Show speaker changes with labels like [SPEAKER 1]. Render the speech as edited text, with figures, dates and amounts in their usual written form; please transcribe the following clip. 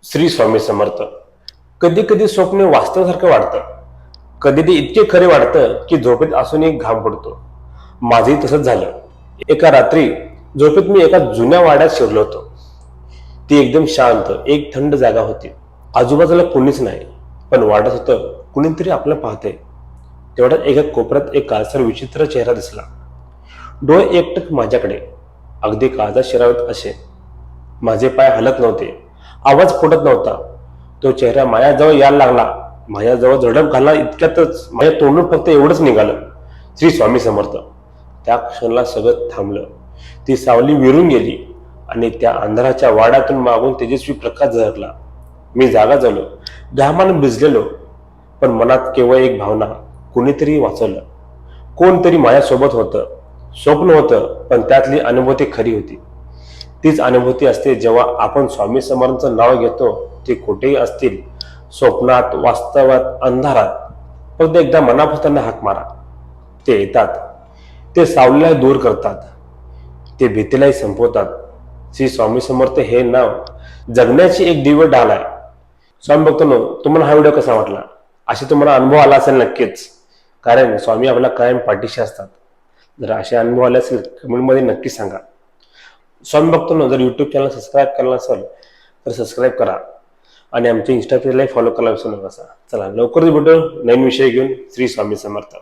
[SPEAKER 1] श्री स्वामी समर्थ. कधी कधी स्वप्न वास्तवासारखं वाटतं. कधी ते इतके खरे वाटतं की झोपेत असूनही घाम पडतो. माझंही तसंच झालं. एका रात्री झोपेत मी एका जुन्या वाड्यात शिरलो होतो. ती एकदम शांत, एक थंड जागा होती. आजूबाजूला कोणीच नाही, पण वाटत होतं कुणीतरी आपलं पाहतंय. तेवढ्यात एका कोपऱ्यात एक काळसर विचित्र चेहरा दिसला. डोळे एकटक माझ्याकडे, अगदी काळजात शिरावत असे. माझे पाय हलत नव्हते, आवाज फुटत नव्हता. तो चेहरा माझ्याजवळ यायला लागला. माझ्याजवळ झडप घालला. इतक्यातच माझ्या तोंडून फक्त एवढंच निघालं, श्री स्वामी समर्थ. त्या क्षणाला सगळं थांबलं. ती सावली विरून गेली आणि त्या अंधाराच्या वाड्यातून मागून तेजस्वी प्रकाश झळकला. मी जागा झालो, घामानं भिजलेलो, पण मनात केवळ एक भावना, कुणीतरी वाचवलं. कोणतरी माझ्यासोबत होतं. स्वप्न होतं, पण त्यातली अनुभूती खरी होती. तीच अनुभूती असते जेव्हा आपण स्वामी समर्थांचं नाव घेतो. ते कुठेही असतील, स्वप्नात, वास्तवात, अंधारात, फक्त एकदा मनापासून हाक मारा. ते येतात. ते सावलीला दूर करतात. ते भीतीलाही संपवतात. श्री स्वामी समर्थ हे नाव जगण्याची एक दिव्य ढाल आहे. स्वामी भक्तांनो, तुम्हाला हा व्हिडिओ कसा वाटला? असे तुम्हाला अनुभव आला असेल नक्कीच, कारण स्वामी आपल्या कायम पाठीशी असतात. जर असे अनुभव आले असेल कमेंटमध्ये नक्की सांगा. स्वामी भक्तांनो, जर यूट्यूब चॅनल सबस्क्राईब केला नसेल तर सबस्क्राईब करा आणि आमच्या इंस्टा पेजलाही फॉलो करायला विसरू नका. चला, लवकरच भेटू नवीन विषय घेऊन. श्री स्वामी समर्थ.